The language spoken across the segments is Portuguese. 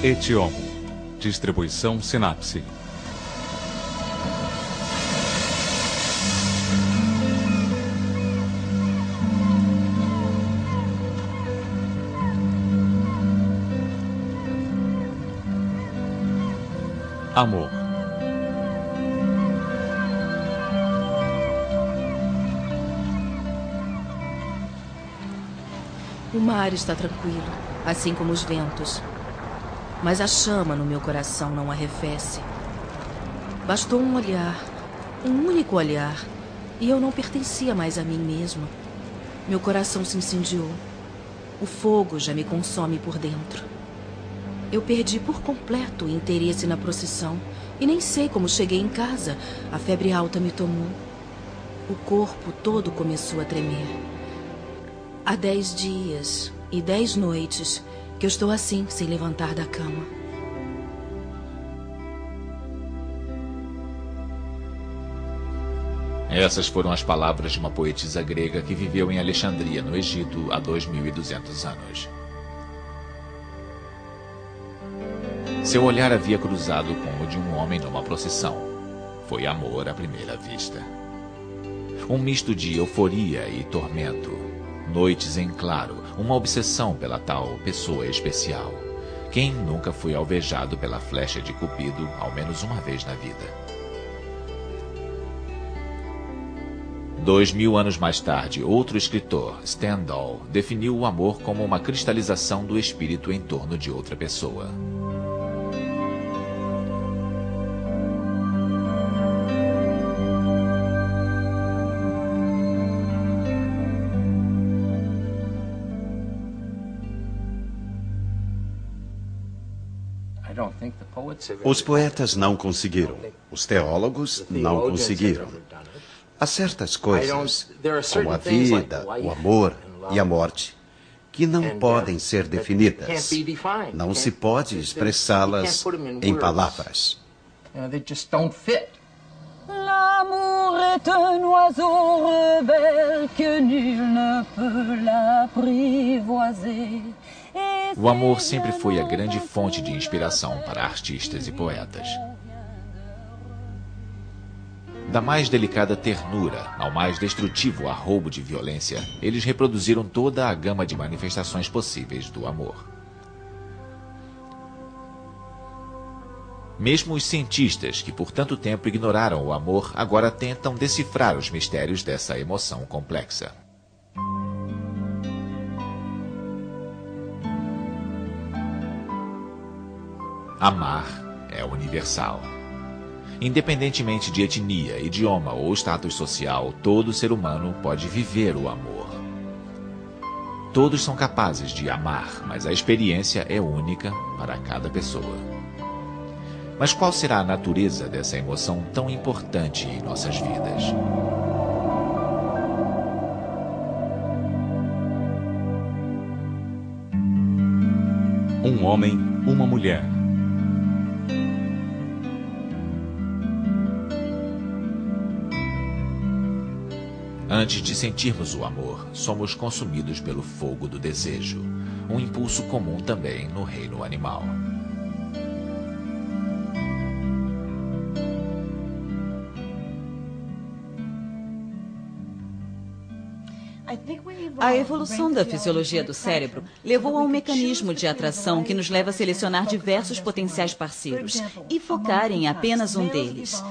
Etiomo. Distribuição Sinapse. Amor. O mar está tranquilo, assim como os ventos. Mas a chama no meu coração não arrefece. Bastou um olhar, um único olhar, e eu não pertencia mais a mim mesma. Meu coração se incendiou. O fogo já me consome por dentro. Eu perdi por completo o interesse na procissão e nem sei como cheguei em casa. A febre alta me tomou. O corpo todo começou a tremer. Há 10 dias e 10 noites que eu estou assim, sem levantar da cama. Essas foram as palavras de uma poetisa grega que viveu em Alexandria, no Egito, há 2.200 anos. Seu olhar havia cruzado com o de um homem numa procissão. Foi amor à primeira vista. Um misto de euforia e tormento. Noites em claro, uma obsessão pela tal pessoa especial. Quem nunca foi alvejado pela flecha de Cupido ao menos uma vez na vida? 2000 anos mais tarde, outro escritor, Stendhal, definiu o amor como uma cristalização do espírito em torno de outra pessoa. Os poetas não conseguiram. Os teólogos não conseguiram. Há certas coisas, como a vida, o amor e a morte, que não podem ser definidas. Não se pode expressá-las em palavras. L'amour est un oiseau rebelle que nul ne peut l'apprivoiser. O amor sempre foi a grande fonte de inspiração para artistas e poetas. Da mais delicada ternura ao mais destrutivo arroubo de violência, eles reproduziram toda a gama de manifestações possíveis do amor. Mesmo os cientistas, que por tanto tempo ignoraram o amor, agora tentam decifrar os mistérios dessa emoção complexa. Amar é universal. Independentemente de etnia, idioma ou status social, todo ser humano pode viver o amor. Todos são capazes de amar, mas a experiência é única para cada pessoa. Mas qual será a natureza dessa emoção tão importante em nossas vidas? Um homem, uma mulher. Antes de sentirmos o amor, somos consumidos pelo fogo do desejo, um impulso comum também no reino animal. A evolução da fisiologia do cérebro levou a um mecanismo de atração que nos leva a selecionar diversos potenciais parceiros e focar em apenas um deles.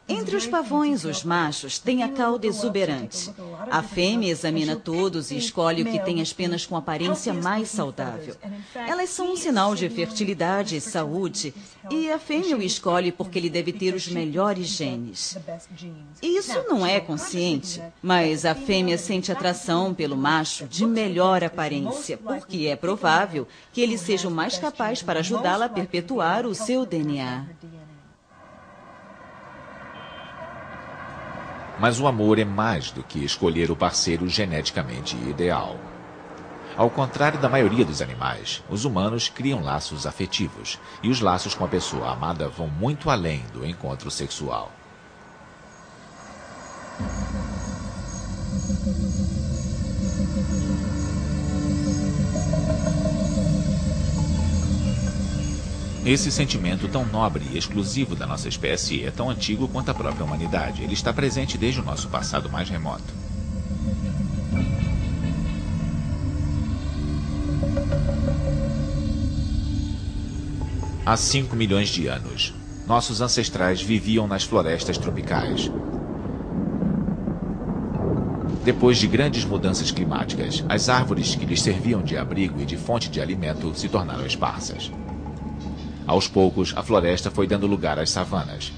Entre os pavões, os machos têm a cauda exuberante. A fêmea examina todos e escolhe o que tem as penas com aparência mais saudável. Elas são um sinal de fertilidade e saúde, e a fêmea o escolhe porque ele deve ter os melhores genes. Isso não é consciente, mas a fêmea sente atração pelo macho de melhor aparência, porque é provável que ele seja o mais capaz para ajudá-la a perpetuar o seu DNA. Mas o amor é mais do que escolher o parceiro geneticamente ideal. Ao contrário da maioria dos animais, os humanos criam laços afetivos, e os laços com a pessoa amada vão muito além do encontro sexual. Esse sentimento tão nobre e exclusivo da nossa espécie é tão antigo quanto a própria humanidade. Ele está presente desde o nosso passado mais remoto. Há 5 milhões de anos, nossos ancestrais viviam nas florestas tropicais. Depois de grandes mudanças climáticas, as árvores que lhes serviam de abrigo e de fonte de alimento se tornaram esparsas. Aos poucos, a floresta foi dando lugar às savanas.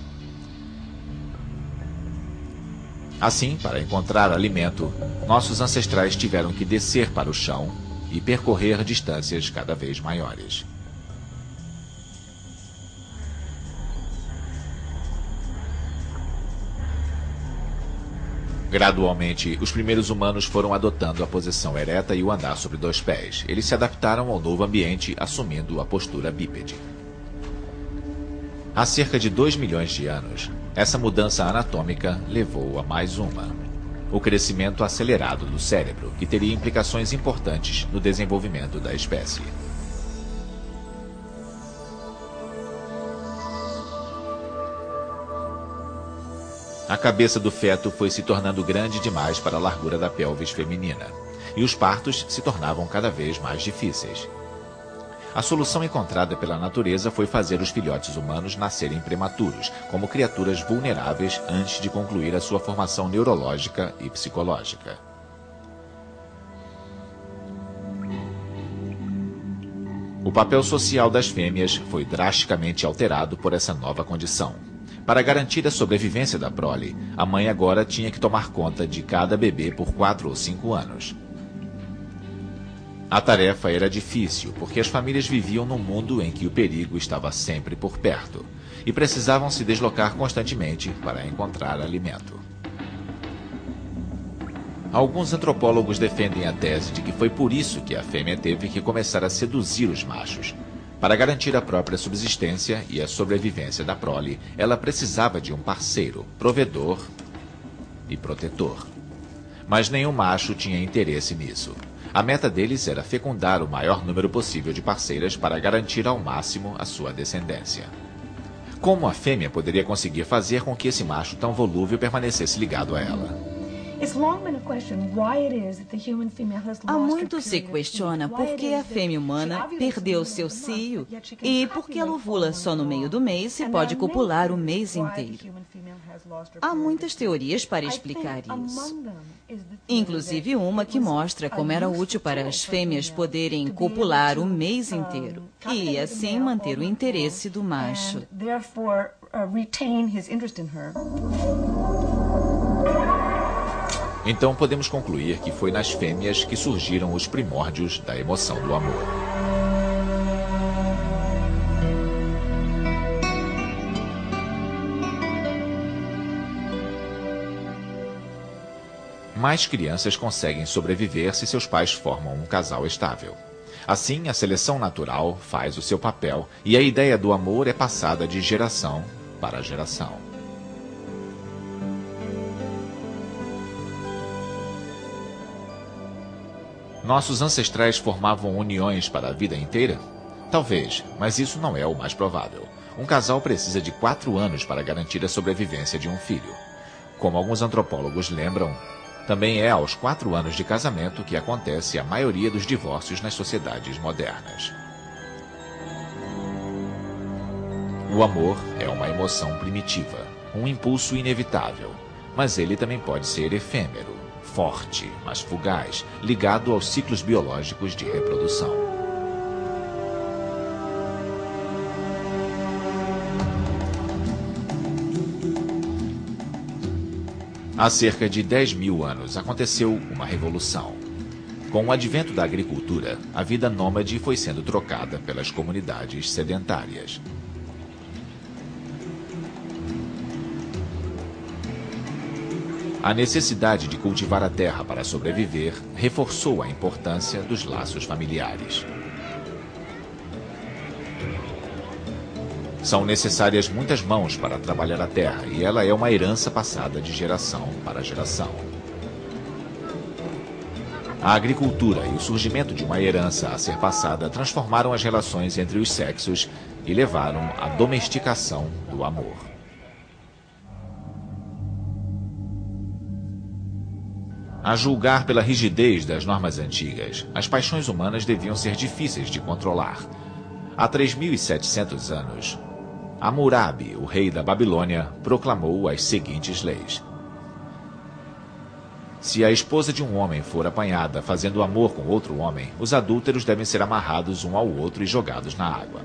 Assim, para encontrar alimento, nossos ancestrais tiveram que descer para o chão e percorrer distâncias cada vez maiores. Gradualmente, os primeiros humanos foram adotando a posição ereta e o andar sobre 2 pés. Eles se adaptaram ao novo ambiente, assumindo a postura bípede. Há cerca de 2 milhões de anos, essa mudança anatômica levou a mais uma: o crescimento acelerado do cérebro, que teria implicações importantes no desenvolvimento da espécie. A cabeça do feto foi se tornando grande demais para a largura da pelvis feminina, e os partos se tornavam cada vez mais difíceis. A solução encontrada pela natureza foi fazer os filhotes humanos nascerem prematuros, como criaturas vulneráveis antes de concluir a sua formação neurológica e psicológica. O papel social das fêmeas foi drasticamente alterado por essa nova condição. Para garantir a sobrevivência da prole, a mãe agora tinha que tomar conta de cada bebê por 4 ou 5 anos. A tarefa era difícil, porque as famílias viviam num mundo em que o perigo estava sempre por perto e precisavam se deslocar constantemente para encontrar alimento. Alguns antropólogos defendem a tese de que foi por isso que a fêmea teve que começar a seduzir os machos. Para garantir a própria subsistência e a sobrevivência da prole, ela precisava de um parceiro, provedor e protetor. Mas nenhum macho tinha interesse nisso. A meta deles era fecundar o maior número possível de parceiras para garantir ao máximo a sua descendência. Como a fêmea poderia conseguir fazer com que esse macho tão volúvel permanecesse ligado a ela? Há muito se questiona por que a fêmea humana perdeu seu cio e por que ela ovula só no meio do mês e pode copular o mês inteiro. Há muitas teorias para explicar isso. Inclusive uma que mostra como era útil para as fêmeas poderem copular o mês inteiro e assim manter o interesse do macho. Então podemos concluir que foi nas fêmeas que surgiram os primórdios da emoção do amor. Mais crianças conseguem sobreviver se seus pais formam um casal estável. Assim, a seleção natural faz o seu papel e a ideia do amor é passada de geração para geração. Nossos ancestrais formavam uniões para a vida inteira? Talvez, mas isso não é o mais provável. Um casal precisa de 4 anos para garantir a sobrevivência de um filho. Como alguns antropólogos lembram, também é aos 4 anos de casamento que acontece a maioria dos divórcios nas sociedades modernas. O amor é uma emoção primitiva, um impulso inevitável, mas ele também pode ser efêmero, forte, mas fugaz, ligado aos ciclos biológicos de reprodução. Há cerca de 10 mil anos aconteceu uma revolução. Com o advento da agricultura, a vida nômade foi sendo trocada pelas comunidades sedentárias. A necessidade de cultivar a terra para sobreviver reforçou a importância dos laços familiares. São necessárias muitas mãos para trabalhar a terra e ela é uma herança passada de geração para geração. A agricultura e o surgimento de uma herança a ser passada transformaram as relações entre os sexos e levaram à domesticação do amor. A julgar pela rigidez das normas antigas, as paixões humanas deviam ser difíceis de controlar. Há 3.700 anos, Hammurabi, o rei da Babilônia, proclamou as seguintes leis. Se a esposa de um homem for apanhada fazendo amor com outro homem, os adúlteros devem ser amarrados um ao outro e jogados na água.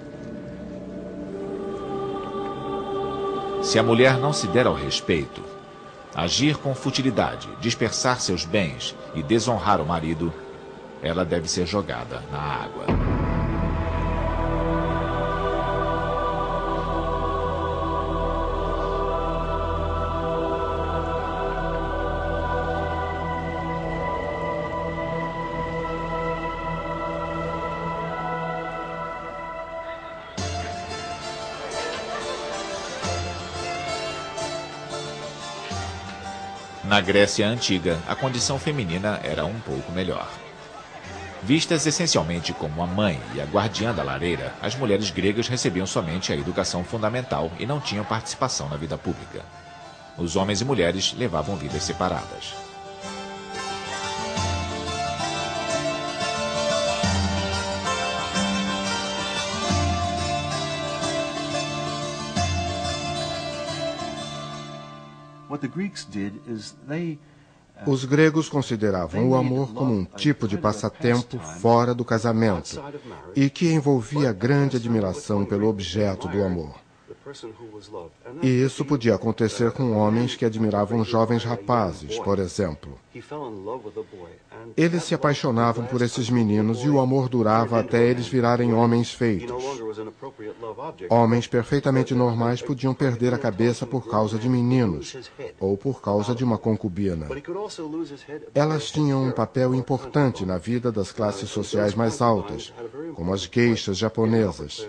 Se a mulher não se der ao respeito, agir com futilidade, dispersar seus bens e desonrar o marido, ela deve ser jogada na água. Na Grécia Antiga, a condição feminina era um pouco melhor. Vistas essencialmente como a mãe e a guardiã da lareira, as mulheres gregas recebiam somente a educação fundamental e não tinham participação na vida pública. Os homens e mulheres levavam vidas separadas. Os gregos consideravam o amor como um tipo de passatempo fora do casamento e que envolvia grande admiração pelo objeto do amor. E isso podia acontecer com homens que admiravam jovens rapazes, por exemplo. Eles se apaixonavam por esses meninos e o amor durava até eles virarem homens feitos. Homens perfeitamente normais podiam perder a cabeça por causa de meninos ou por causa de uma concubina. Elas tinham um papel importante na vida das classes sociais mais altas, como as geishas japonesas.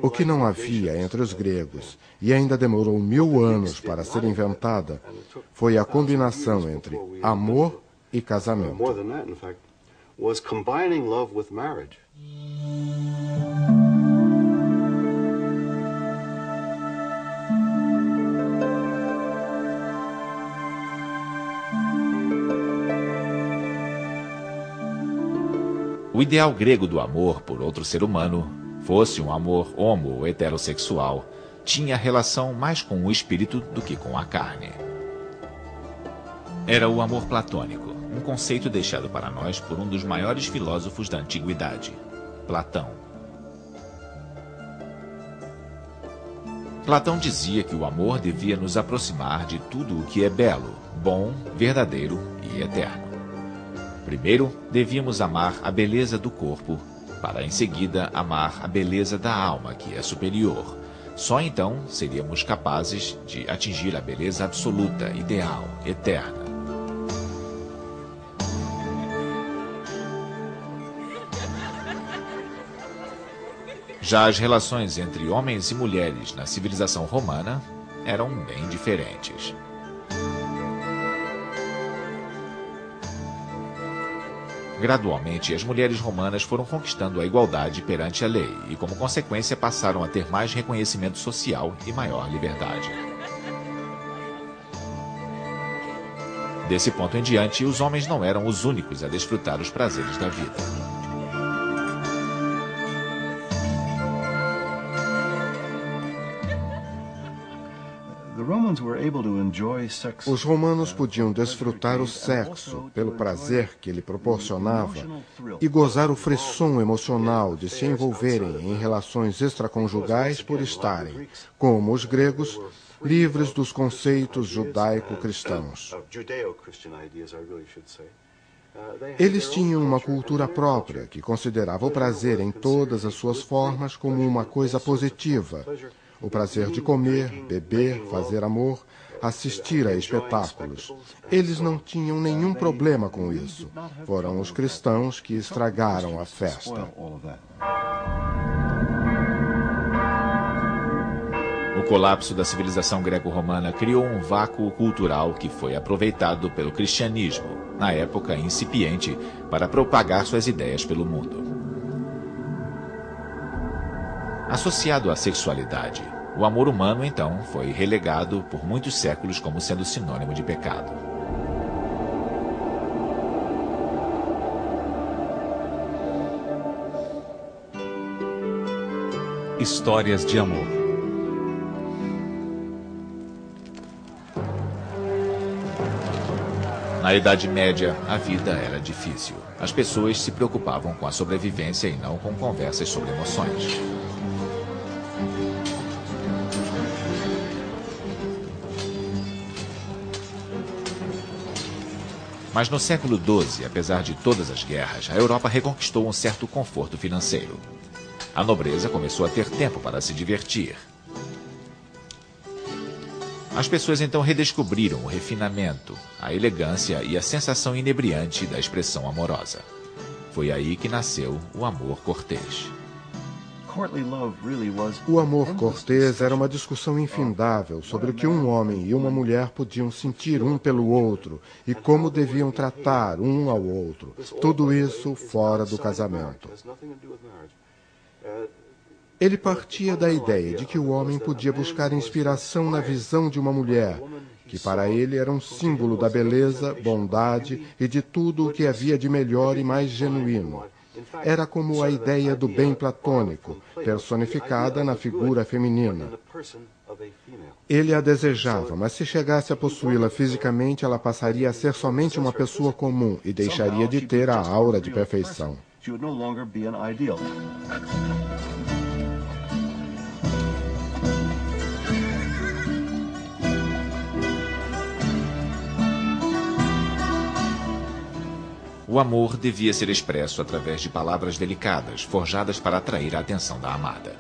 O que não havia entre os gregos, e ainda demorou 1000 anos para ser inventada, foi a combinação entre amor e casamento. O ideal grego do amor por outro ser humano, fosse um amor homo ou heterossexual, tinha relação mais com o espírito do que com a carne. Era o amor platônico, um conceito deixado para nós por um dos maiores filósofos da antiguidade, Platão. Platão dizia que o amor devia nos aproximar de tudo o que é belo, bom, verdadeiro e eterno. Primeiro, devíamos amar a beleza do corpo, para em seguida amar a beleza da alma, que é superior. Só então seríamos capazes de atingir a beleza absoluta, ideal, eterna. Já as relações entre homens e mulheres na civilização romana eram bem diferentes. Gradualmente, as mulheres romanas foram conquistando a igualdade perante a lei e, como consequência, passaram a ter mais reconhecimento social e maior liberdade. Desse ponto em diante, os homens não eram os únicos a desfrutar os prazeres da vida. Os romanos podiam desfrutar o sexo pelo prazer que ele proporcionava e gozar o frisson emocional de se envolverem em relações extraconjugais por estarem, como os gregos, livres dos conceitos judaico-cristãos. Eles tinham uma cultura própria que considerava o prazer em todas as suas formas como uma coisa positiva. O prazer de comer, beber, fazer amor, assistir a espetáculos. Eles não tinham nenhum problema com isso. Foram os cristãos que estragaram a festa. O colapso da civilização greco-romana criou um vácuo cultural que foi aproveitado pelo cristianismo, na época incipiente, para propagar suas ideias pelo mundo. Associado à sexualidade, o amor humano, então, foi relegado por muitos séculos como sendo sinônimo de pecado. Histórias de amor. Na Idade Média, a vida era difícil. As pessoas se preocupavam com a sobrevivência e não com conversas sobre emoções. Mas no século XII, apesar de todas as guerras, a Europa reconquistou um certo conforto financeiro. A nobreza começou a ter tempo para se divertir. As pessoas então redescobriram o refinamento, a elegância e a sensação inebriante da expressão amorosa. Foi aí que nasceu o amor cortês. O amor cortês era uma discussão infindável sobre o que um homem e uma mulher podiam sentir um pelo outro e como deviam tratar um ao outro. Tudo isso fora do casamento. Ele partia da ideia de que o homem podia buscar inspiração na visão de uma mulher, que para ele era um símbolo da beleza, bondade e de tudo o que havia de melhor e mais genuíno. Era como a ideia do bem platônico, personificada na figura feminina. Ele a desejava, mas se chegasse a possuí-la fisicamente, ela passaria a ser somente uma pessoa comum e deixaria de ter a aura de perfeição. O amor devia ser expresso através de palavras delicadas, forjadas para atrair a atenção da amada.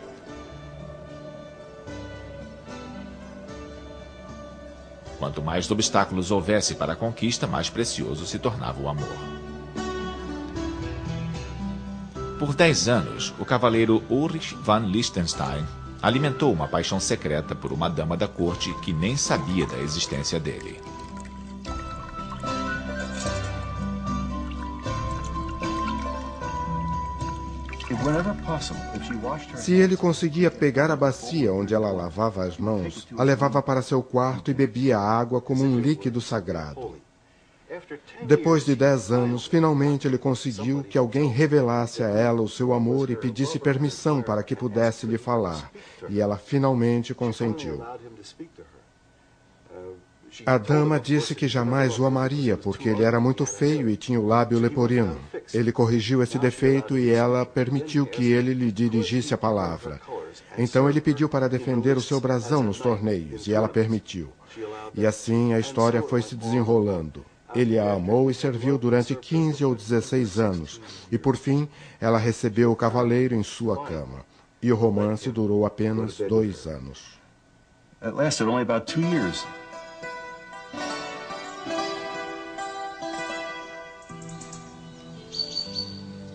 Quanto mais obstáculos houvesse para a conquista, mais precioso se tornava o amor. Por 10 anos, o cavaleiro Ulrich von Liechtenstein alimentou uma paixão secreta por uma dama da corte que nem sabia da existência dele. Se ele conseguia pegar a bacia onde ela lavava as mãos, a levava para seu quarto e bebia a água como um líquido sagrado. Depois de 10 anos, finalmente ele conseguiu que alguém revelasse a ela o seu amor e pedisse permissão para que pudesse lhe falar. E ela finalmente consentiu. A dama disse que jamais o amaria, porque ele era muito feio e tinha o lábio leporino. Ele corrigiu esse defeito e ela permitiu que ele lhe dirigisse a palavra. Então ele pediu para defender o seu brasão nos torneios, e ela permitiu. E assim a história foi se desenrolando. Ele a amou e serviu durante 15 ou 16 anos, e por fim ela recebeu o cavaleiro em sua cama. E o romance durou apenas 2 anos. It lasted only about 2 years.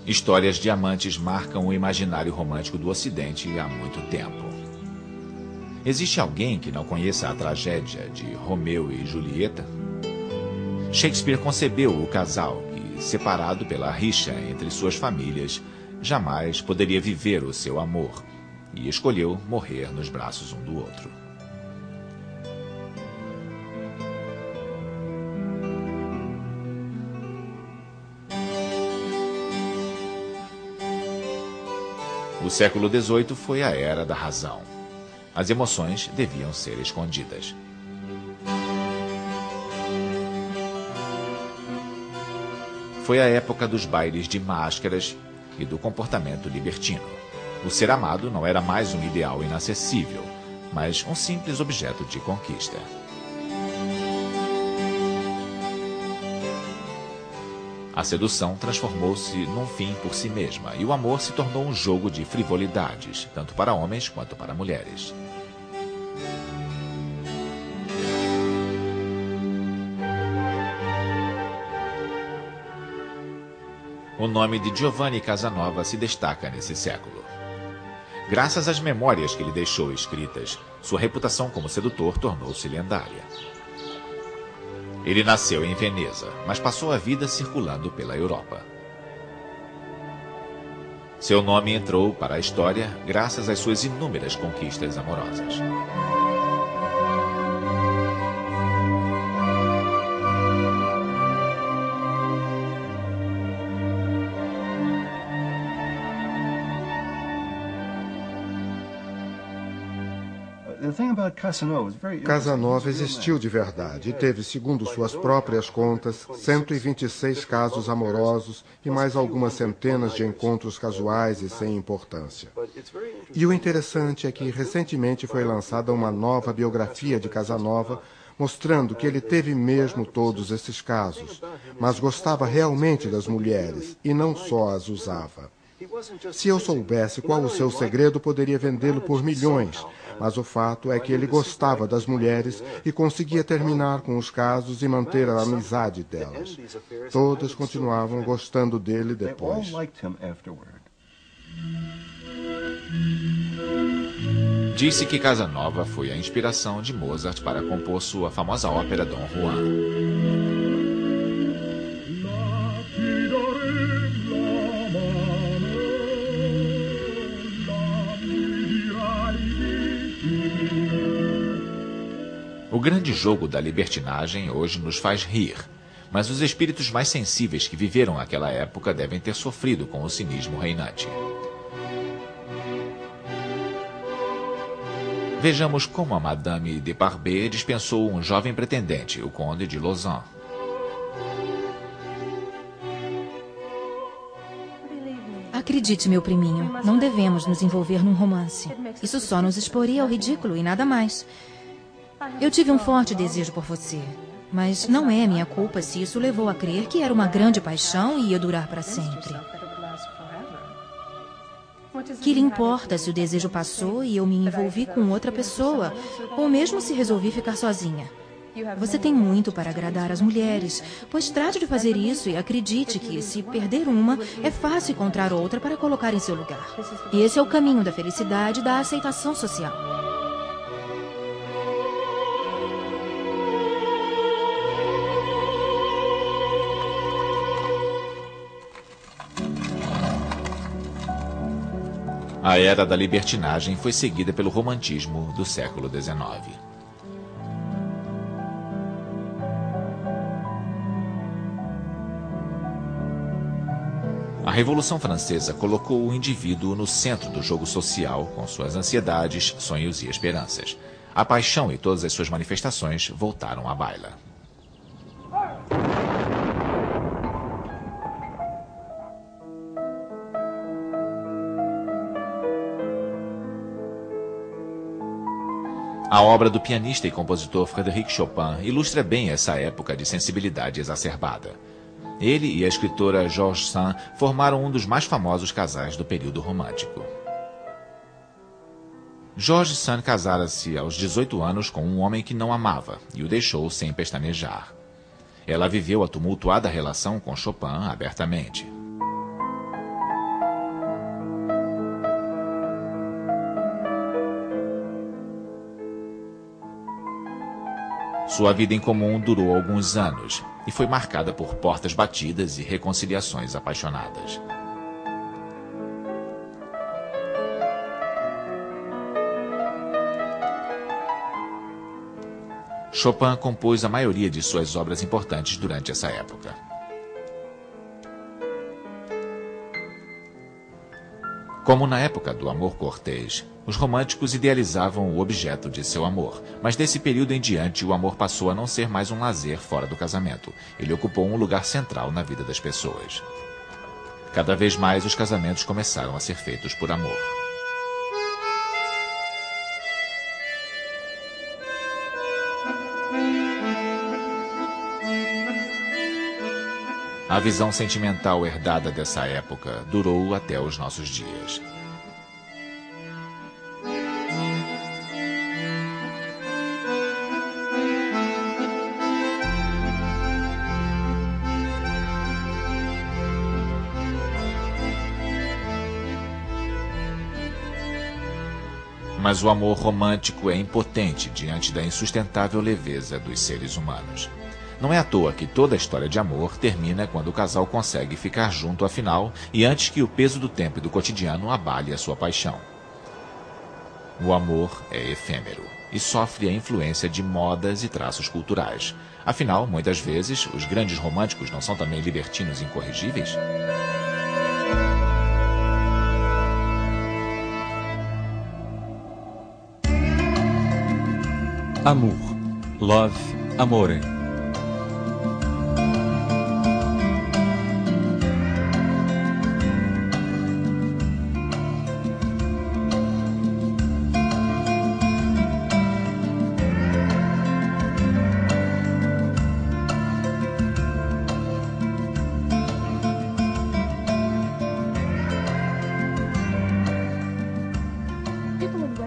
Histórias de amantes marcam o imaginário romântico do Ocidente há muito tempo. Existe alguém que não conheça a tragédia de Romeu e Julieta? Shakespeare concebeu o casal que, separado pela rixa entre suas famílias, jamais poderia viver o seu amor e escolheu morrer nos braços um do outro. O século XVIII foi a era da razão. As emoções deviam ser escondidas. Foi a época dos bailes de máscaras e do comportamento libertino. O ser amado não era mais um ideal inacessível, mas um simples objeto de conquista. A sedução transformou-se num fim por si mesma, e o amor se tornou um jogo de frivolidades, tanto para homens quanto para mulheres. O nome de Giovanni Casanova se destaca nesse século. Graças às memórias que ele deixou escritas, sua reputação como sedutor tornou-se lendária. Ele nasceu em Veneza, mas passou a vida circulando pela Europa. Seu nome entrou para a história graças às suas inúmeras conquistas amorosas. Casanova existiu de verdade e teve, segundo suas próprias contas, 126 casos amorosos e mais algumas centenas de encontros casuais e sem importância. E o interessante é que recentemente foi lançada uma nova biografia de Casanova, mostrando que ele teve mesmo todos esses casos, mas gostava realmente das mulheres e não só as usava. Se eu soubesse qual o seu segredo, poderia vendê-lo por milhões, mas o fato é que ele gostava das mulheres e conseguia terminar com os casos e manter a amizade delas. Todas continuavam gostando dele depois. Disse que Casanova foi a inspiração de Mozart para compor sua famosa ópera Dom Juan. O grande jogo da libertinagem hoje nos faz rir, mas os espíritos mais sensíveis que viveram aquela época devem ter sofrido com o cinismo reinante. Vejamos como a Madame de Parber dispensou um jovem pretendente, o Conde de Lausanne. Acredite, meu priminho, não devemos nos envolver num romance. Isso só nos exporia ao ridículo e nada mais. Eu tive um forte desejo por você, mas não é minha culpa se isso levou a crer que era uma grande paixão e ia durar para sempre. Que lhe importa se o desejo passou e eu me envolvi com outra pessoa, ou mesmo se resolvi ficar sozinha? Você tem muito para agradar as mulheres, pois trate de fazer isso e acredite que, se perder uma, é fácil encontrar outra para colocar em seu lugar. Esse é o caminho da felicidade e da aceitação social. A era da libertinagem foi seguida pelo romantismo do século XIX. A Revolução Francesa colocou o indivíduo no centro do jogo social, com suas ansiedades, sonhos e esperanças. A paixão e todas as suas manifestações voltaram à baila. A obra do pianista e compositor Frédéric Chopin ilustra bem essa época de sensibilidade exacerbada. Ele e a escritora Georges Sand formaram um dos mais famosos casais do período romântico. Georges Sand casara-se aos 18 anos com um homem que não amava e o deixou sem pestanejar. Ela viveu a tumultuada relação com Chopin abertamente. Sua vida em comum durou alguns anos e foi marcada por portas batidas e reconciliações apaixonadas. Chopin compôs a maioria de suas obras importantes durante essa época. Como na época do amor cortês, os românticos idealizavam o objeto de seu amor, mas desse período em diante o amor passou a não ser mais um lazer fora do casamento. Ele ocupou um lugar central na vida das pessoas. Cada vez mais os casamentos começaram a ser feitos por amor. A visão sentimental herdada dessa época durou até os nossos dias. Mas o amor romântico é impotente diante da insustentável leveza dos seres humanos. Não é à toa que toda a história de amor termina quando o casal consegue ficar junto afinal e antes que o peso do tempo e do cotidiano abale a sua paixão. O amor é efêmero e sofre a influência de modas e traços culturais. Afinal, muitas vezes, os grandes românticos não são também libertinos incorrigíveis? Amour. Love. Amore.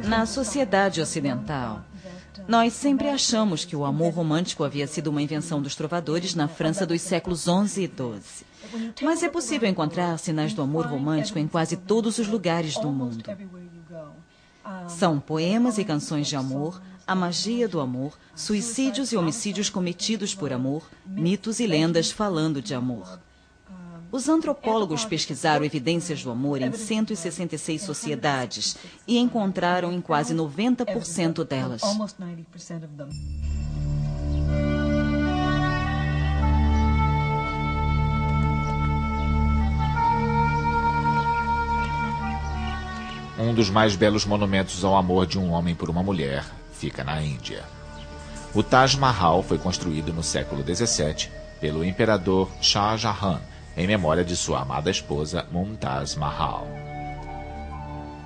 Na sociedade ocidental, nós sempre achamos que o amor romântico havia sido uma invenção dos trovadores na França dos séculos XI e XII. Mas é possível encontrar sinais do amor romântico em quase todos os lugares do mundo. São poemas e canções de amor, a magia do amor, suicídios e homicídios cometidos por amor, mitos e lendas falando de amor. Os antropólogos pesquisaram evidências do amor em 166 sociedades e encontraram em quase 90% delas. Um dos mais belos monumentos ao amor de um homem por uma mulher fica na Índia. O Taj Mahal foi construído no século XVII pelo imperador Shah Jahan, em memória de sua amada esposa Mumtaz Mahal.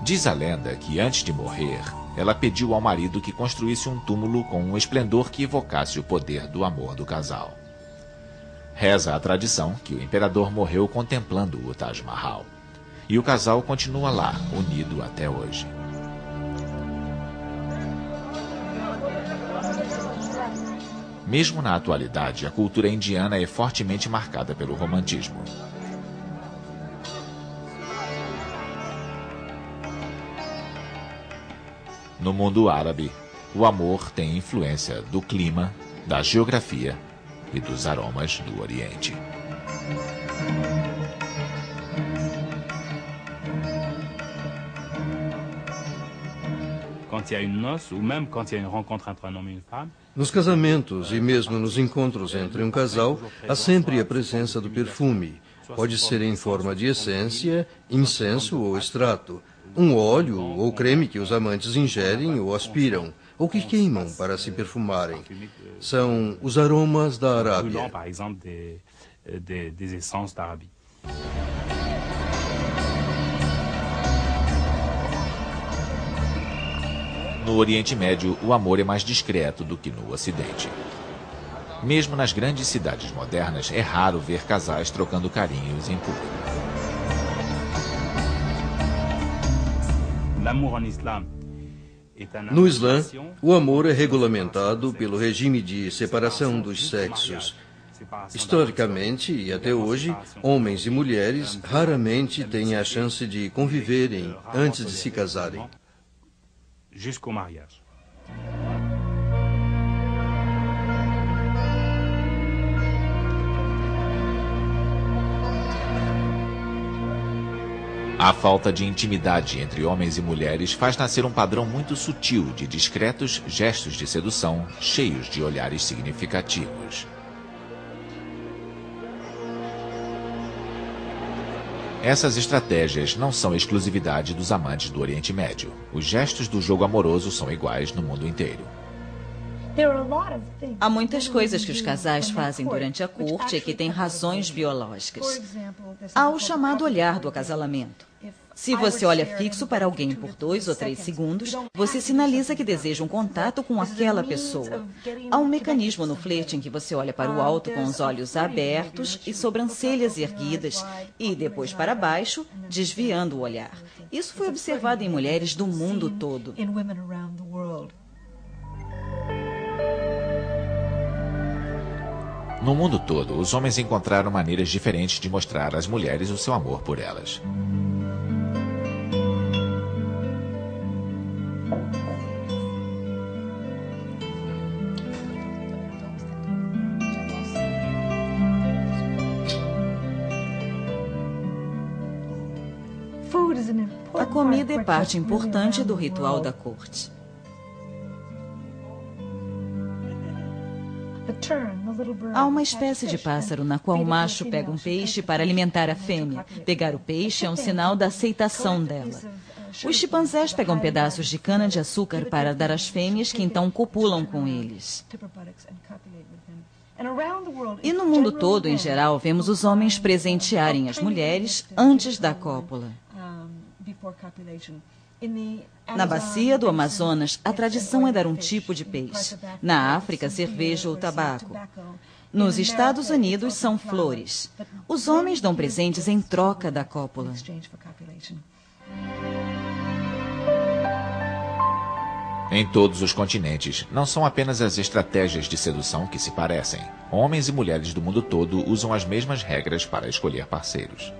Diz a lenda que, antes de morrer, ela pediu ao marido que construísse um túmulo com um esplendor que evocasse o poder do amor do casal. Reza a tradição que o imperador morreu contemplando o Taj Mahal, e o casal continua lá, unido até hoje. Mesmo na atualidade, a cultura indiana é fortemente marcada pelo romantismo. No mundo árabe, o amor tem influência do clima, da geografia e dos aromas do Oriente. Quand il y a une noce, ou même quand il y a une rencontre entre un homme et une femme. Nos casamentos e mesmo nos encontros entre um casal, há sempre a presença do perfume. Pode ser em forma de essência, incenso ou extrato, um óleo ou creme que os amantes ingerem ou aspiram, ou que queimam para se perfumarem. São os aromas da Arábia. Par exemple, des essences d'Arabie. No Oriente Médio, o amor é mais discreto do que no Ocidente. Mesmo nas grandes cidades modernas, é raro ver casais trocando carinhos em público. No Islã, o amor é regulamentado pelo regime de separação dos sexos. Historicamente e até hoje, homens e mulheres raramente têm a chance de conviverem antes de se casarem. Jusqu'au mariage. A falta de intimidade entre homens e mulheres faz nascer um padrão muito sutil de discretos gestos de sedução, cheios de olhares significativos. Essas estratégias não são exclusividade dos amantes do Oriente Médio. Os gestos do jogo amoroso são iguais no mundo inteiro. Há muitas coisas que os casais fazem durante a corte e que têm razões biológicas. Há o chamado olhar do acasalamento. Se você olha fixo para alguém por 2 ou 3 segundos, você sinaliza que deseja um contato com aquela pessoa. Há um mecanismo no flerte em que você olha para o alto com os olhos abertos e sobrancelhas erguidas e depois para baixo, desviando o olhar. Isso foi observado em mulheres do mundo todo. No mundo todo, os homens encontraram maneiras diferentes de mostrar às mulheres o seu amor por elas. A comida é parte importante do ritual da corte. Há uma espécie de pássaro na qual o macho pega um peixe para alimentar a fêmea. Pegar o peixe é um sinal da aceitação dela. Os chimpanzés pegam pedaços de cana-de-açúcar para dar às fêmeas, que então copulam com eles. E no mundo todo, em geral, vemos os homens presentearem as mulheres antes da cópula. Na bacia do Amazonas, a tradição é dar um tipo de peixe. Na África, cerveja ou tabaco. Nos Estados Unidos, são flores. Os homens dão presentes em troca da cópula. Em todos os continentes, não são apenas as estratégias de sedução que se parecem. Homens e mulheres do mundo todo usam as mesmas regras para escolher parceiros.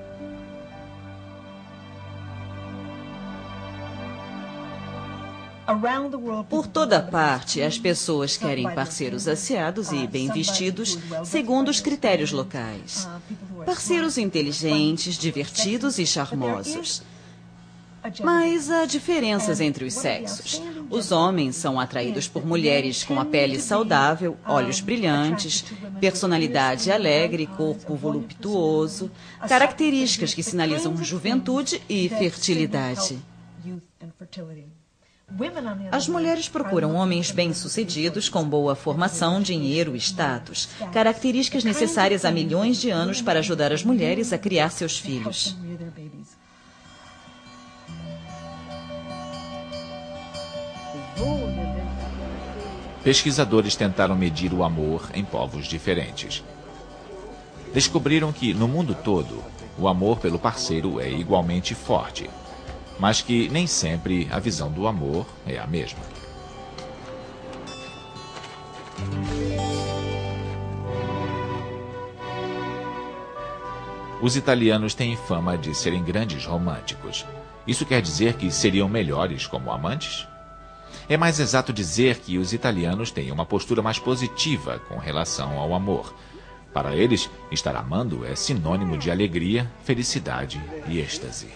Por toda parte, as pessoas querem parceiros asseados e bem vestidos, segundo os critérios locais. Parceiros inteligentes, divertidos e charmosos. Mas há diferenças entre os sexos. Os homens são atraídos por mulheres com a pele saudável, olhos brilhantes, personalidade alegre, corpo voluptuoso, características que sinalizam juventude e fertilidade. As mulheres procuram homens bem-sucedidos, com boa formação, dinheiro e status, características necessárias há milhões de anos para ajudar as mulheres a criar seus filhos. Pesquisadores tentaram medir o amor em povos diferentes. Descobriram que, no mundo todo, o amor pelo parceiro é igualmente forte, mas que nem sempre a visão do amor é a mesma. Os italianos têm fama de serem grandes românticos. Isso quer dizer que seriam melhores como amantes? É mais exato dizer que os italianos têm uma postura mais positiva com relação ao amor. Para eles, estar amando é sinônimo de alegria, felicidade e êxtase.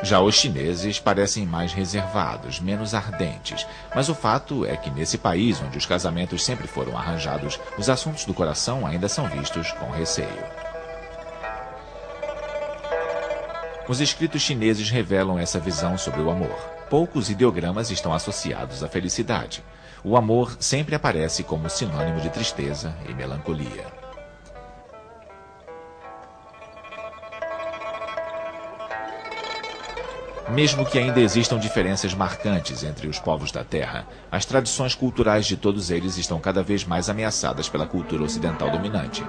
Já os chineses parecem mais reservados, menos ardentes. Mas o fato é que nesse país, onde os casamentos sempre foram arranjados, os assuntos do coração ainda são vistos com receio. Os escritos chineses revelam essa visão sobre o amor. Poucos ideogramas estão associados à felicidade. O amor sempre aparece como sinônimo de tristeza e melancolia. Mesmo que ainda existam diferenças marcantes entre os povos da Terra, as tradições culturais de todos eles estão cada vez mais ameaçadas pela cultura ocidental dominante.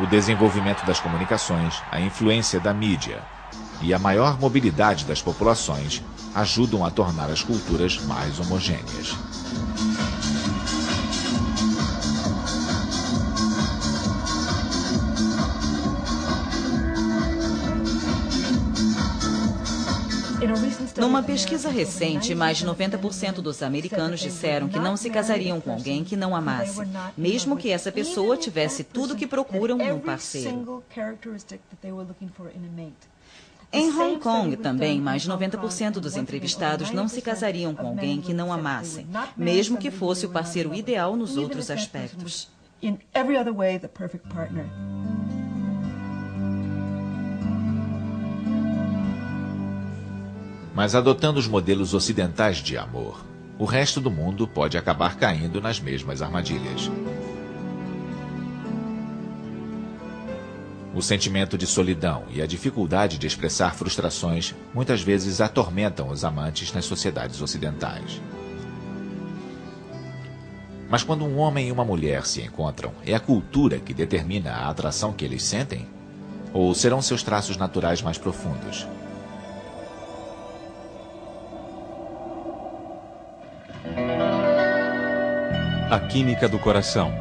O desenvolvimento das comunicações, a influência da mídia e a maior mobilidade das populações ajudam a tornar as culturas mais homogêneas. Numa pesquisa recente, mais de 90% dos americanos disseram que não se casariam com alguém que não amasse, mesmo que essa pessoa tivesse tudo o que procuram num parceiro. Em Hong Kong, também, mais de 90% dos entrevistados não se casariam com alguém que não amassem, mesmo que fosse o parceiro ideal nos outros aspectos. Mas adotando os modelos ocidentais de amor, o resto do mundo pode acabar caindo nas mesmas armadilhas. O sentimento de solidão e a dificuldade de expressar frustrações muitas vezes atormentam os amantes nas sociedades ocidentais. Mas quando um homem e uma mulher se encontram, é a cultura que determina a atração que eles sentem? Ou serão seus traços naturais mais profundos? A química do coração.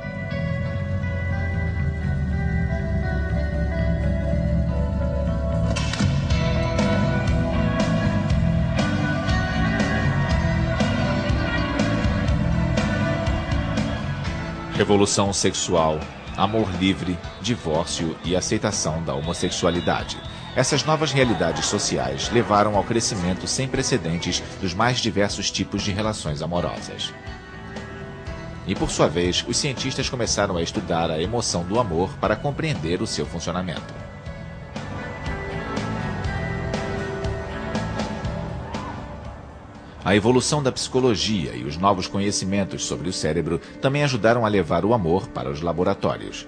Revolução sexual, amor livre, divórcio e aceitação da homossexualidade. Essas novas realidades sociais levaram ao crescimento sem precedentes dos mais diversos tipos de relações amorosas. E, por sua vez, os cientistas começaram a estudar a emoção do amor para compreender o seu funcionamento. A evolução da psicologia e os novos conhecimentos sobre o cérebro também ajudaram a levar o amor para os laboratórios.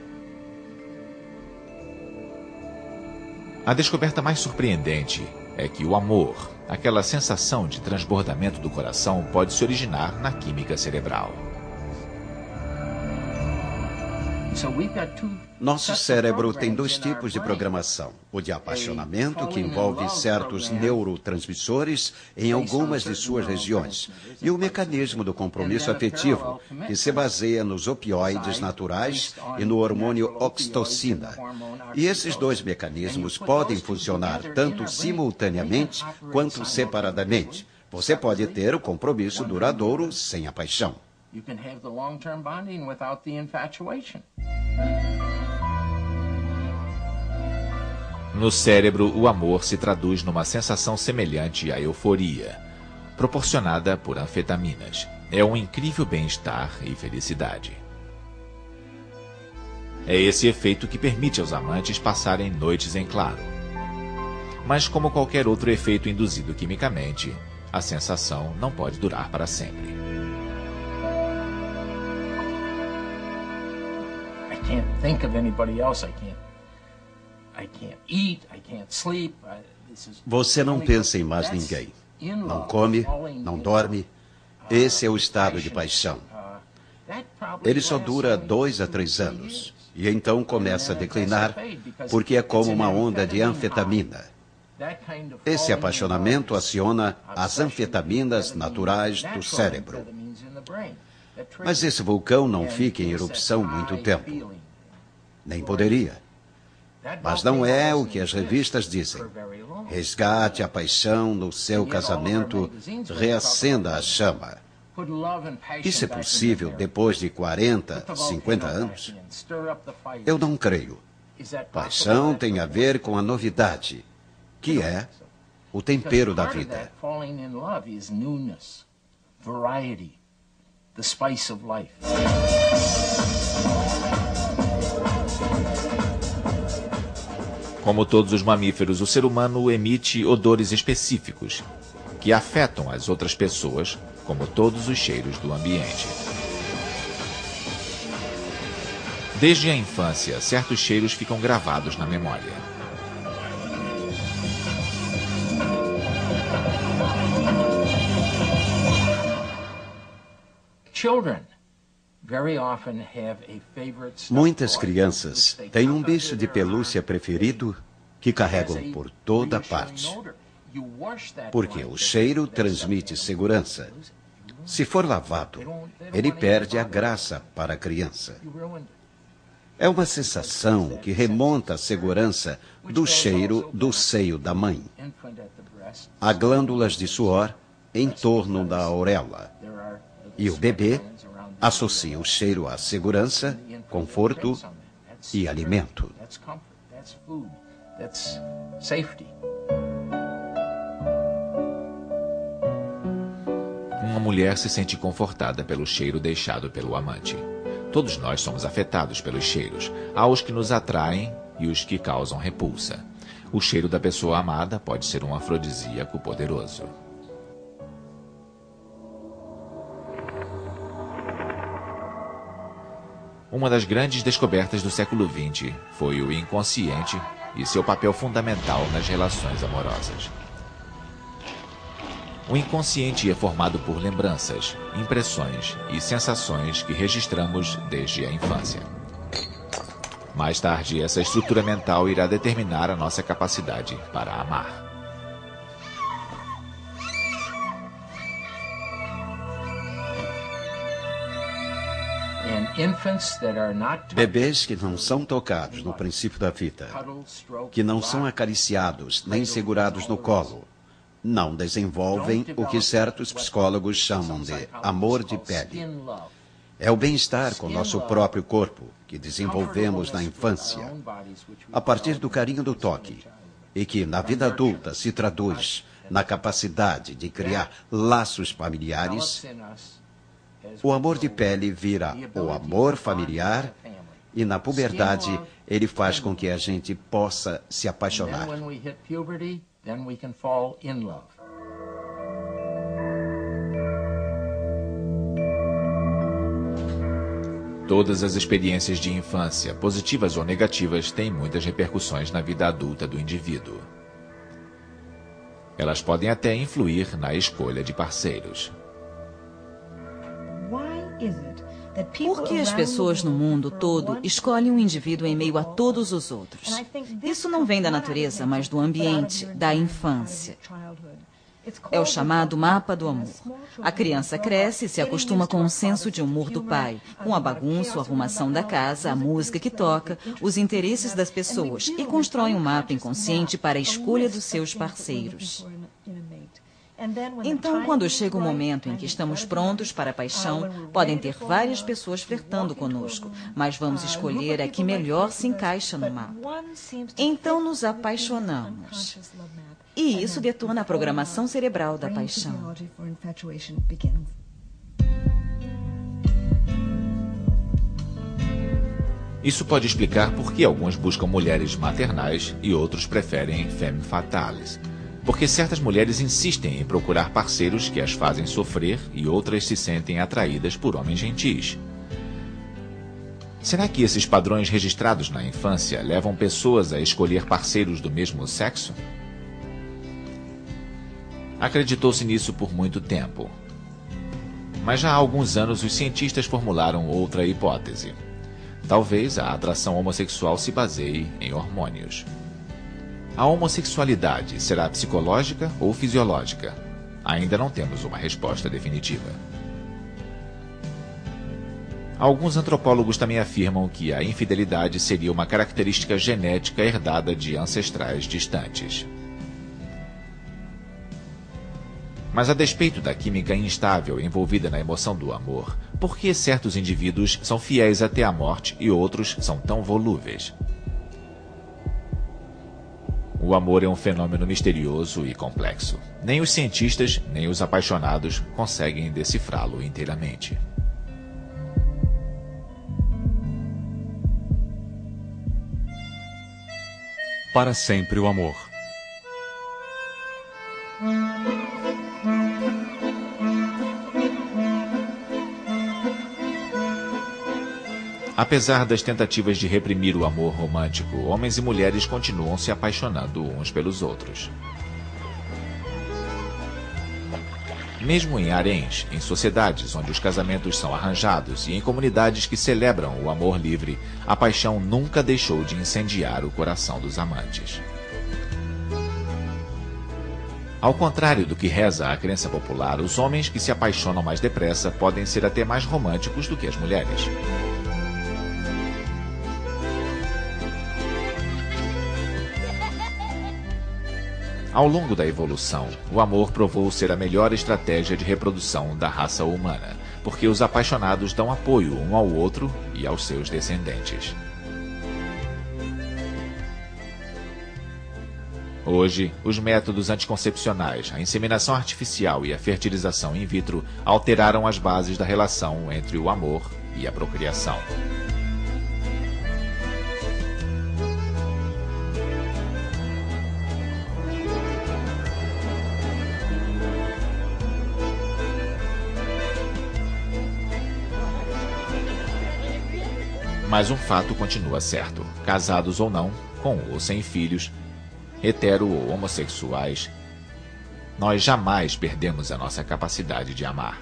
A descoberta mais surpreendente é que o amor, aquela sensação de transbordamento do coração, pode se originar na química cerebral. Nosso cérebro tem dois tipos de programação. O de apaixonamento, que envolve certos neurotransmissores em algumas de suas regiões, e o mecanismo do compromisso afetivo, que se baseia nos opioides naturais e no hormônio oxitocina. E esses dois mecanismos podem funcionar tanto simultaneamente quanto separadamente. Você pode ter o compromisso duradouro sem a paixão. You can have the long-term bonding without the infatuation. No cérebro, o amor se traduz numa sensação semelhante à euforia, proporcionada por anfetaminas. É um incrível bem-estar e felicidade. É esse efeito que permite aos amantes passarem noites em claro. Mas, como qualquer outro efeito induzido quimicamente, a sensação não pode durar para sempre. I can't think of anybody else. I can't eat, I can't sleep. Você não pensa em mais ninguém. Não come, não dorme. Esse é o estado de paixão. Ele só dura 2 a 3 anos. E então começa a declinar, porque é como uma onda de anfetamina. Esse apaixonamento aciona as anfetaminas naturais do cérebro. Mas esse vulcão não fica em erupção muito tempo. Nem poderia. Mas não é o que as revistas dizem. Resgate a paixão no seu casamento, reacenda a chama. Isso é possível depois de 40, 50 anos? Eu não creio. Paixão tem a ver com a novidade, que é o tempero da vida. The spice of life. Como todos os mamíferos, o ser humano emite odores específicos que afetam as outras pessoas, como todos os cheiros do ambiente. Desde a infância, certos cheiros ficam gravados na memória. Muitas crianças têm um bicho de pelúcia preferido que carregam por toda parte. Porque o cheiro transmite segurança. Se for lavado, ele perde a graça para a criança. É uma sensação que remonta à segurança do cheiro do seio da mãe. Há glândulas de suor em torno da auréola. E o bebê associa o cheiro à segurança, conforto e alimento. Uma mulher se sente confortada pelo cheiro deixado pelo amante. Todos nós somos afetados pelos cheiros. Há os que nos atraem e os que causam repulsa. O cheiro da pessoa amada pode ser um afrodisíaco poderoso. Uma das grandes descobertas do século XX foi o inconsciente e seu papel fundamental nas relações amorosas. O inconsciente é formado por lembranças, impressões e sensações que registramos desde a infância. Mais tarde, essa estrutura mental irá determinar a nossa capacidade para amar. Bebês que não são tocados no princípio da vida, que não são acariciados nem segurados no colo, não desenvolvem o que certos psicólogos chamam de amor de pele. É o bem-estar com nosso próprio corpo, que desenvolvemos na infância, a partir do carinho do toque, e que na vida adulta se traduz na capacidade de criar laços familiares. O amor de pele vira o amor familiar e na puberdade ele faz com que a gente possa se apaixonar. Todas as experiências de infância, positivas ou negativas, têm muitas repercussões na vida adulta do indivíduo. Elas podem até influir na escolha de parceiros. Por que as pessoas no mundo todo escolhem um indivíduo em meio a todos os outros? Isso não vem da natureza, mas do ambiente, da infância. É o chamado mapa do amor. A criança cresce e se acostuma com o senso de humor do pai, com a bagunça, a arrumação da casa, a música que toca, os interesses das pessoas e constrói um mapa inconsciente para a escolha dos seus parceiros. Então, quando chega o momento em que estamos prontos para a paixão, podem ter várias pessoas flertando conosco, mas vamos escolher a que melhor se encaixa no mapa. Então nos apaixonamos. E isso detona a programação cerebral da paixão. Isso pode explicar por que alguns buscam mulheres maternais e outros preferem femme fatales. Porque certas mulheres insistem em procurar parceiros que as fazem sofrer e outras se sentem atraídas por homens gentis. Será que esses padrões registrados na infância levam pessoas a escolher parceiros do mesmo sexo? Acreditou-se nisso por muito tempo. Mas já há alguns anos os cientistas formularam outra hipótese. Talvez a atração homossexual se baseie em hormônios. A homossexualidade será psicológica ou fisiológica? Ainda não temos uma resposta definitiva. Alguns antropólogos também afirmam que a infidelidade seria uma característica genética herdada de ancestrais distantes. Mas a despeito da química instável envolvida na emoção do amor, por que certos indivíduos são fiéis até a morte e outros são tão volúveis? O amor é um fenômeno misterioso e complexo. Nem os cientistas, nem os apaixonados conseguem decifrá-lo inteiramente. Para sempre o amor. Apesar das tentativas de reprimir o amor romântico, homens e mulheres continuam se apaixonando uns pelos outros. Mesmo em haréns, em sociedades onde os casamentos são arranjados e em comunidades que celebram o amor livre, a paixão nunca deixou de incendiar o coração dos amantes. Ao contrário do que reza a crença popular, os homens que se apaixonam mais depressa podem ser até mais românticos do que as mulheres. Ao longo da evolução, o amor provou ser a melhor estratégia de reprodução da raça humana, porque os apaixonados dão apoio um ao outro e aos seus descendentes. Hoje, os métodos anticoncepcionais, a inseminação artificial e a fertilização in vitro alteraram as bases da relação entre o amor e a procriação. Mas um fato continua certo: casados ou não, com ou sem filhos, hetero ou homossexuais, nós jamais perdemos a nossa capacidade de amar.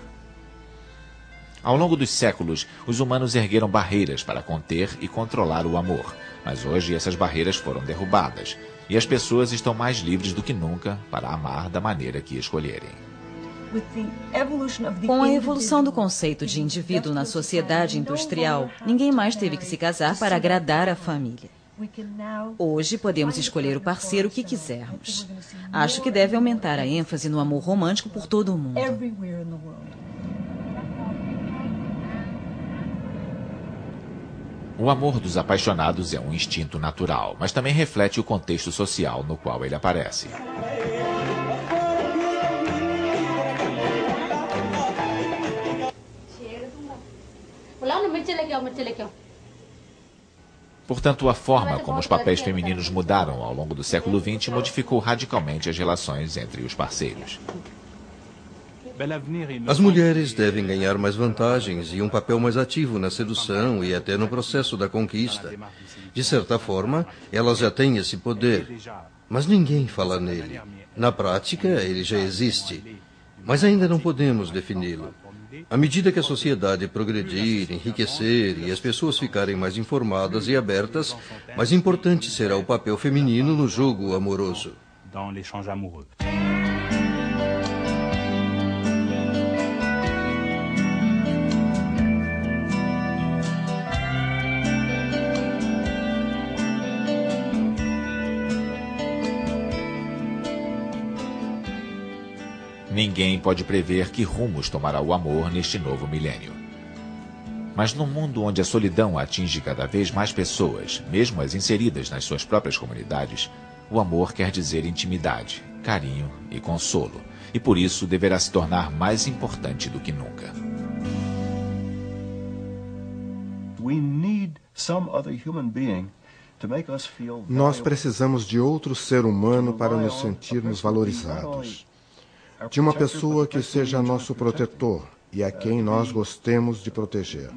Ao longo dos séculos, os humanos ergueram barreiras para conter e controlar o amor, mas hoje essas barreiras foram derrubadas e as pessoas estão mais livres do que nunca para amar da maneira que escolherem. Com a evolução do conceito de indivíduo na sociedade industrial, ninguém mais teve que se casar para agradar a família. Hoje podemos escolher o parceiro que quisermos. Acho que deve aumentar a ênfase no amor romântico por todo o mundo. O amor dos apaixonados é um instinto natural, mas também reflete o contexto social no qual ele aparece. Portanto, a forma como os papéis femininos mudaram ao longo do século XX modificou radicalmente as relações entre os parceiros. As mulheres devem ganhar mais vantagens e um papel mais ativo na sedução e até no processo da conquista. De certa forma, elas já têm esse poder, mas ninguém fala nele. Na prática, ele já existe, mas ainda não podemos defini-lo. À medida que a sociedade progredir, enriquecer e as pessoas ficarem mais informadas e abertas, mais importante será o papel feminino no jogo amoroso. Ninguém pode prever que rumos tomará o amor neste novo milênio. Mas num mundo onde a solidão atinge cada vez mais pessoas, mesmo as inseridas nas suas próprias comunidades, o amor quer dizer intimidade, carinho e consolo, e por isso deverá se tornar mais importante do que nunca. Nós precisamos de outro ser humano para nos sentirmos valorizados. De uma pessoa que seja nosso protetor e a quem nós gostemos de proteger.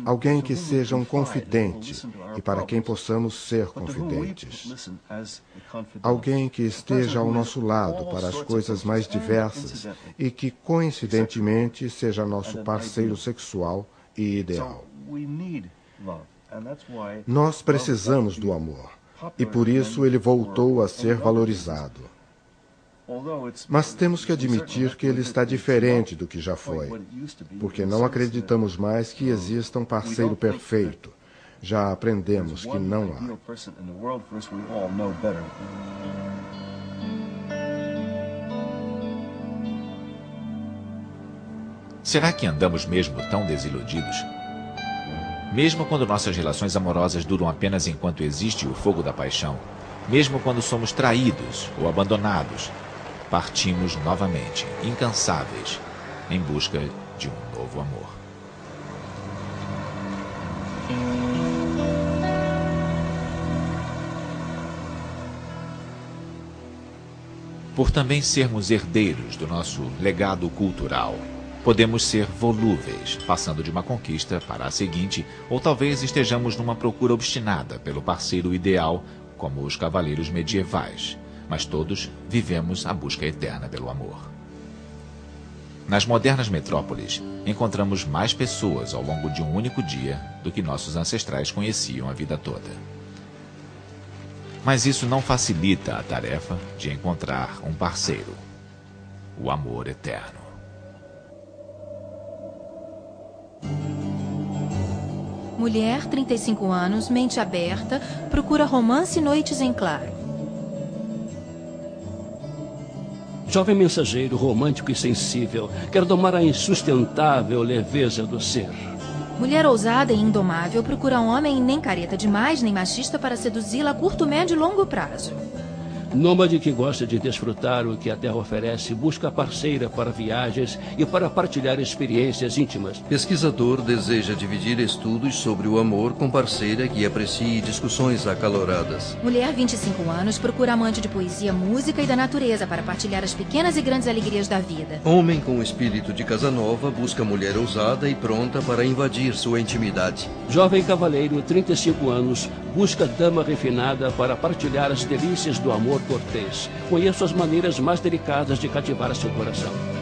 Alguém que seja um confidente e para quem possamos ser confidentes. Alguém que esteja ao nosso lado para as coisas mais diversas e que, coincidentemente, seja nosso parceiro sexual e ideal. Nós precisamos do amor e por isso ele voltou a ser valorizado. Mas temos que admitir que ele está diferente do que já foi, porque não acreditamos mais que exista um parceiro perfeito. Já aprendemos que não há. Será que andamos mesmo tão desiludidos? Mesmo quando nossas relações amorosas duram apenas enquanto existe o fogo da paixão, mesmo quando somos traídos ou abandonados, partimos novamente, incansáveis, em busca de um novo amor. Por também sermos herdeiros do nosso legado cultural, podemos ser volúveis, passando de uma conquista para a seguinte, ou talvez estejamos numa procura obstinada pelo parceiro ideal, como os cavaleiros medievais. Mas todos vivemos a busca eterna pelo amor. Nas modernas metrópoles, encontramos mais pessoas ao longo de um único dia do que nossos ancestrais conheciam a vida toda. Mas isso não facilita a tarefa de encontrar um parceiro, o amor eterno. Mulher, 35 anos, mente aberta, procura romance e noites em claro. Jovem mensageiro romântico e sensível, quer domar a insustentável leveza do ser. Mulher ousada e indomável procura um homem nem careta demais, nem machista para seduzi-la a curto, médio e longo prazo. Nômade que gosta de desfrutar o que a terra oferece, busca parceira para viagens e para partilhar experiências íntimas. Pesquisador deseja dividir estudos sobre o amor com parceira que aprecie discussões acaloradas. Mulher, 25 anos, procura amante de poesia, música e da natureza para partilhar as pequenas e grandes alegrias da vida. Homem com espírito de Casanova busca mulher ousada e pronta para invadir sua intimidade. Jovem cavaleiro, 35 anos, busca dama refinada para partilhar as delícias do amor cortês. Conheço as maneiras mais delicadas de cativar seu coração.